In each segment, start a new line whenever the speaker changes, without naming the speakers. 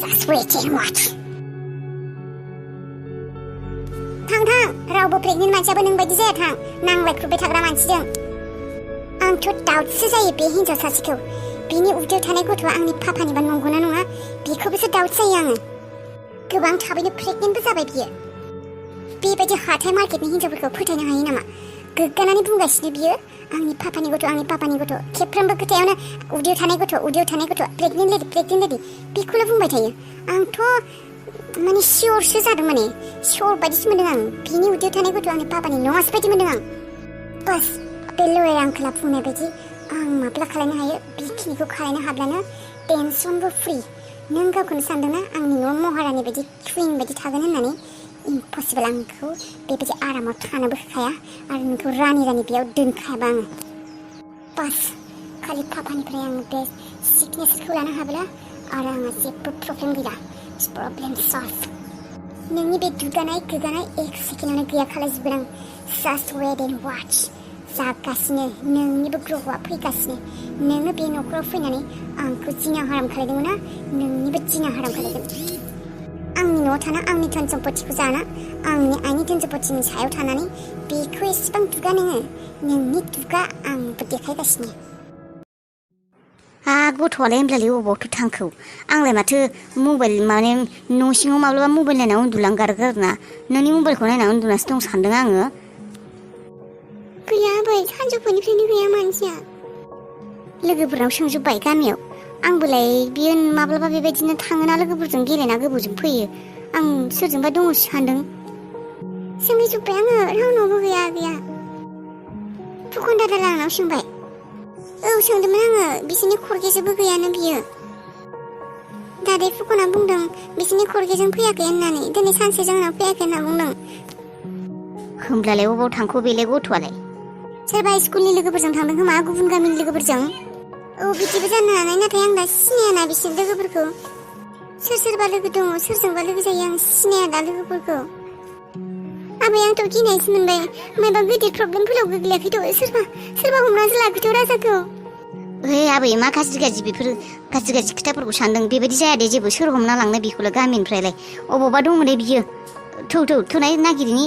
Just wait and watch. थां रावबो pregnant मानसियाबो नोंबायदि जाया थां नांलायख्रुबबाय थाग्रा मानसिजों आंथ' डाउटसो जायो बे हिनजाव सासेखौ बिनि उदैयाव थानाय गथ'आ आंनि पापानिबा नंगौना नङा बेखौबोसो डाउट जायो आङो गोबां थाबैनो प्रेगनेन्टबो जाबाय बियो बेबायदि हाथाय मार्केटनि हिनजावफोरखौ फोथायनो हायो नामा गोग्गानानै बुंगासिनो बियो आंनि पापानि गथ' खेबफ्रोमबो खोथायावनो उदैयाव थानाय गथ' प्रेगनेन्ट लेडि बेखौल' बुंबाय थायो आंथ' माने सियरसो जादों माने सियर बायदिसो मोनदों आं बिनि उदैयाव थानाय गथ' आंनि पापानि नङासो बायदि मोनदों आं बास बे लयार आंखोला बुंनाय बायदि आं माब्ला खालायनो हायो बेखिनिखौ खालायनो हाब्लानो टेनसनबो फ्रि नों गावखौनो सानदोंना आंनि न'आव महारानि बायदि क्विन बायदि थागोन होननानै इम्पसिबल आंखौ बेबायदि आरामाव थानोबो होखाया आरो नोंखौ रानि बेयाव दोनखायाबा आङो बास खालि पापानिफ्राय आं बे सिगनेसारखौ लानो हाब्ला आरो आंहा जेबो प्रब्लेम गैला प्रब्लेम सल्भ नोंनि बे दुगानाय एक सेकेन्डआवनो गैया खालायजोबगोन आं जास्ट वेट एन्ड वाच जागासिनो नोंनिबो ग्रहआ फैगासिनो नोङो बे न'खराव फैनानै आंखौ जिना हाराम खालायदोंमोन ना नोंनिबो जिना हाराम खालायगोन आंनि न'आव थाना आंनि धोन सम्पतिखौ जाना आंनि आइनि धोन सम्पतिनि सायाव थानानै बेखौ एसेबां दुगा नोंनि दुगा आंबो देखायगासिनो गथ'आलाय होनब्लालाय अबावथो थांखौ आंलाय माथो मबाइल माने न' सिङाव माब्लाबा मबाइल नायना उन्दुलांगारोना नोंनि मबाइलखौ नायना उन्दुनासो दं सानदों आङो गैया बै सानजौफुनिफ्रायनो गैया मानसिया लोगोफोरनाव सोंजोब्बाय गामियाव आंबोलाय बियो माब्लाबा बेबायदिनो थाङोना लोगोफोरजों गेलेना गोबावजों फैयो आं सोरजोंबा दङसो सानदों सोंहैजोब्बाय आङो रावनावबो गैया फुकन दादा लांनाव सोंबाय औ सोंदोंमोन आङो बिसोरनि खरगेजोंबो गैयानो बियो दादाय फुकना बुंदों बिसोरनि खरगेजों फैयाखै होननानै दिनै सानसे जोंनाव फैयाखै होनना बुंदों होमब्लालाय अबाव थांखो बेलाय गथ'आलाय सोरबा स्कुलनि लोगोफोरजों थांदों खोमा गुबुन गामिनि लोगोफोरजों औ बिदिबो जानो हानाय नाथाय आं दा सिनायाना बिसोर लोगोफोरखौ सोरबा लोगो दङ सोरजोंबा लोगो जायो आं सिनाया दा लोगोफोरखौ आबै आंथ' गिनायसो मोनबाय मायबा गिदिर प्रब्लेमफोराव गोग्लैयाखैथ' सोरबा हमनासो लाखैथ' राजाखौ आबै मा गाज्रि बेफोर गाज्रि खोथाफोरखौ सानदों बेबायदि जाया दे जेबो सोर हमना लांनो बेखौलाय गामिनिफ्रायलाय अबावबा दङ दे बियो थौनाय नागिरनि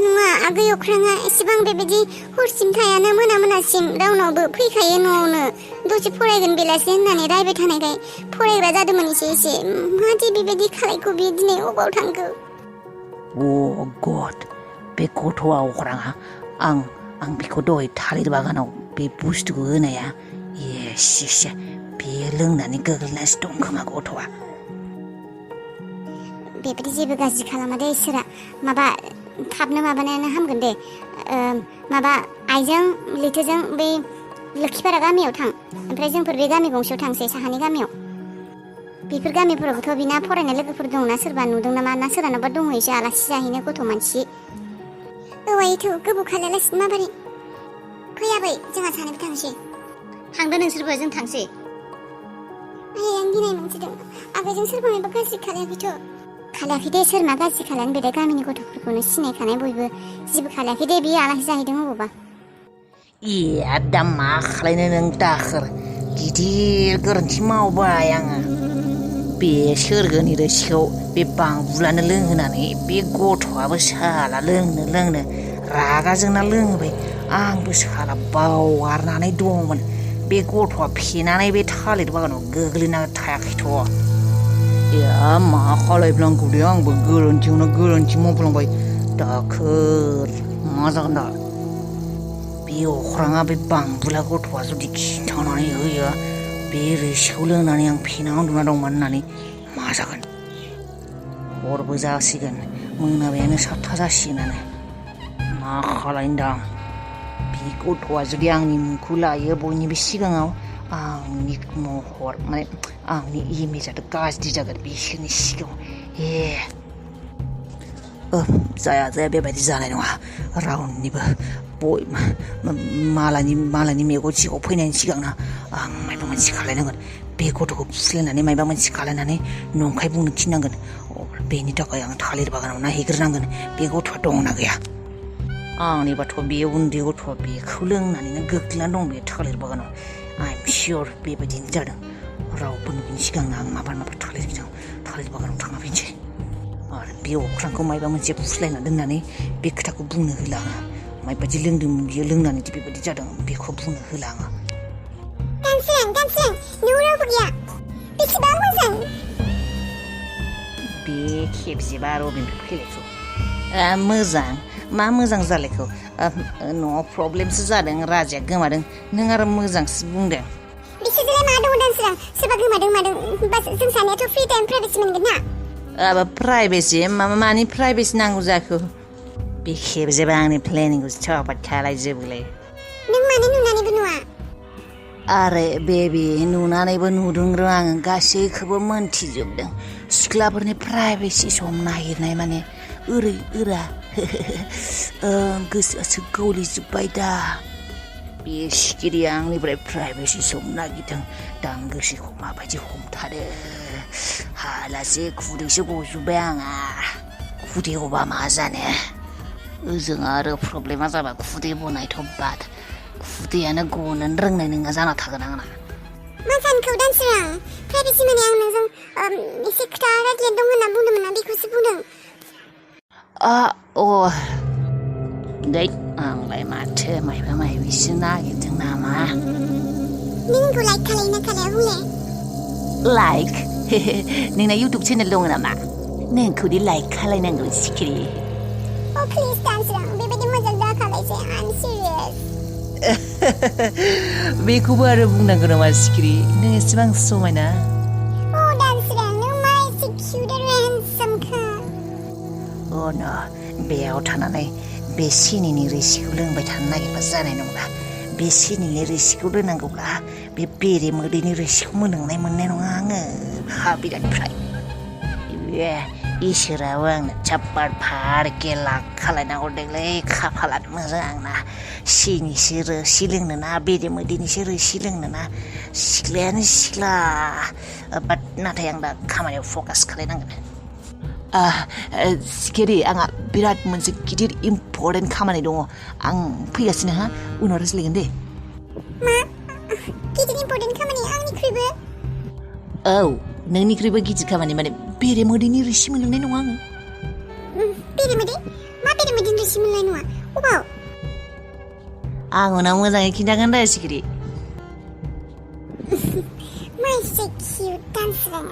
नङा आगै अख्राङा एसेबां बेबायदि हरसिम थायानो मोनासिम रावनावबो फैखायो न'आवनो दसे फरायगोन बेलासि होननानै रायबाय थानायखाय फरायग्रा जादोंमोन एसे मादि बेबायदि खालायखौ बियो दिनै अबाव थांखो
अ गड बे गथ'आ अख्राङा आं बेखौ दहाय थालिर बागानाव बे बुस्थुखौ होनाया एसे बेयो लोंनानै गोग्लैनासो दं खोमा गथ'आ
बेबायदि जेबो गाज्रि खालामा दे इसोरा माबा थाबनो माबानायानो हामगोन दे माबा आइजों लैथोजों बै लोखिपारा गामियाव थां ओमफ्राय जोंफोर बे गामि गंसेयाव थांसै साहानि गामियाव बेफोर गामिफोरावबोथ' बिना फरायनाय लोगोफोर दंना सोरबा नुदों नामा ना सोरहानोबा दंहैसो आलासि जाहैनो गथ' मानसि आयथ' गोबाव खालायालासिनो माबोरै फैयाबै जोंहा सानैबो थांसै थांदो नोंसोरबो जों थांसै आं गिनाय मोनसोदों आगैजों सोरबा माबा गाज्रि खालायाखै दे सोर मा गाज्रि खालायनो बेलाय गामिनि गथ'फोरखौनो सिनायखानाय बयबो जेबो खालायाखै दे बियो आलासि जाहैदों अबावबा
दा मा खालायनो नों दाखोर गिदिर गोरोन्थि मावबाय आङो बे सोरगोनि रोसिखौ बे बांबुलानो लोंहोनानै बे गथ'आबो साला लोंनो रागा जोंना लोङोबाय आंबो साला बावगारनानै दंमोन बे गथ'आ फेनानै बे थालिर बागानाव गोग्लैना थायाखैथ' मा खालायफ्लांखौ दे आंबो गोरोन्थि मावफ्लांबाय दाखोर मा जागोन दा बे अख्राङा बे बांबुला गथ'आ जुदि खिन्थानानै होयो बे रोसिखौ लोंनानै आं फेना उन्दुना दंमोन होननानै मा जागोन हरबो जासिगोन मोनाबायानो 7था जासिगोनानो मा खालायनो दा बे गथ'आ जुदि आंनि मुंखौ लायो बयनिबो सिगाङाव आंनि महर माने आंनि इमेजआथ' गाज्रि जागोन बिसोरनि सिगाङाव जाया बेबायदि जानाय नङा रावनिबो मालायनि मेगन सिगाङाव फैनायनि सिगांनो आं माबा मोनसे खालायनांगोन बे गथ'खौ फुस्लायनानै माबा मोनसे खालायनानै नंखाय बुंनो थिननांगोन बेनि थाखाय आं थालिर बागानाव नायहैग्रोनांगोन बे गथ'आ दंना गैया आंनिबाथ' बे उन्दै गथ'आ बेखौ लोंनानैनो गोग्लैनानै दं बे थालिर बागानाव आइ एम सियर बेबायदिनो जादों रावबो नुयिनि सिगांनो आं माबार थालिर बागानाव थांना फैनोसै आरो बे अख्रांखौ मायबा मोनसे फुस्लायना दोननानै बे खोथाखौ बुंनो होला आङो माबायदि लोंदोंमोन बियो लोंनानै बेबायदि जादों बेखौ बुंनो होला आङो
दानस्रां न'आव रावबो गैया बेसेबां मोजां
बे खेबसेबा आरो अबेनिफ्राय फैलायखौ मोजां मा मोजां जालायखौ न'आव प्रब्लेमसो जादों राजाया गोमादों नों आरो मोजांसो बुंदों
बिसोरजोंलाय मा दं दानस्रां सोरबा गोमादों मादों बास जों सानैयाथ' फ्रि टाइम प्राइभेसि मोनगोन ना
प्राइभेसि मानि प्राइभेसि नांगौ जाखो बे खेबसेबा आंनि प्लेनिंखौ स्टप खालायजोबोलै
नों मानो नुनानैबो नुवा
आरे बेबि नुनानैबो नुदों र' आङो गासैखौबो मोनथिजोबदों सिख्लाफोरनि प्राइभेसि सम नागिरनाय माने ओरै ओरा गोसोआसो गलिजोब्बाय दा बे सिखिरिया आंनिफ्राय प्राइभेसि सम नागिरदों दा आं गोसोखौ माबायदि हमथादो हालासे खुदैसो गजोब्बाय आंहा खुदै गबा मा जानो ओजों आरो प्रब्लेमा जाबा खुदै गनायथ' बाद खुदैयानो गनो रोंनाय नङा जाना थागोन आंना
मा सानखौ दानस्रां प्राइभेसि माने आं नोंजों एसे खोथा रायज्लायनो दं होनना बुंदोंमोन ना बेखौसो बुंदों
दै आंलाय माथो मायबा मायबिसो नागिरदों नामा
नों आंखौ लाइक खालायोना खालाया बुंलाय
लाइक नोंना इउटुब चेनेल दङ नामा नोंखौदि लाइक खालायनांगौ सिखिरि
प्लिज दानस्रां बेबायदि मोजां दा खालायसै आं सिरियास
बेखौबो आरो बुंनांगौ नामा सिखिरि नों एसेबां समायना
दानस्रां नों मा एसे किउट आरो हेन्डसामखा
बेयाव थानानै बे सिनिनि रोसिखौ लोंबाय थानो नागिरबा जानाय नंला बे सिनिनि रोसिखौ लोंनांगौब्ला बे बेरे मोदैनि रोसिखौ मोननाय नङा आङो हा बिरादनिफ्राय इसोराबो आंनो चाप्पार फारके लाख खालायना हरदोंलै खाफालानो मोजां आंना सिनिसो रोसि लोंनो ना बेरे मोदैनिसो रोसि लोंनो ना सिख्लायानो सिख्ला बाट नाथाय आं दा खामानियाव फकास खालायनांगोन सिखिरि आंहा बिराद मोनसे गिदिर इम्परटेन्ट खामानि दङ आं फैगासिनो हा उनाव रायज्लायगोन दे
मा गिदिर इम्परटेन्ट खामानि आंनिख्रुइबो
नोंनिख्रुइबो गिदिर खामानि माने बेरे मोदैनि रोसि मोनलोंनाय नङा आङो
बेरे मोदै मा बेरे मोदैनि रोसि मोननाय नङा अबाव
आं उनाव मोजाङै खिन्थागोन दे सिखिरि
मा एसे किउट दानस्रां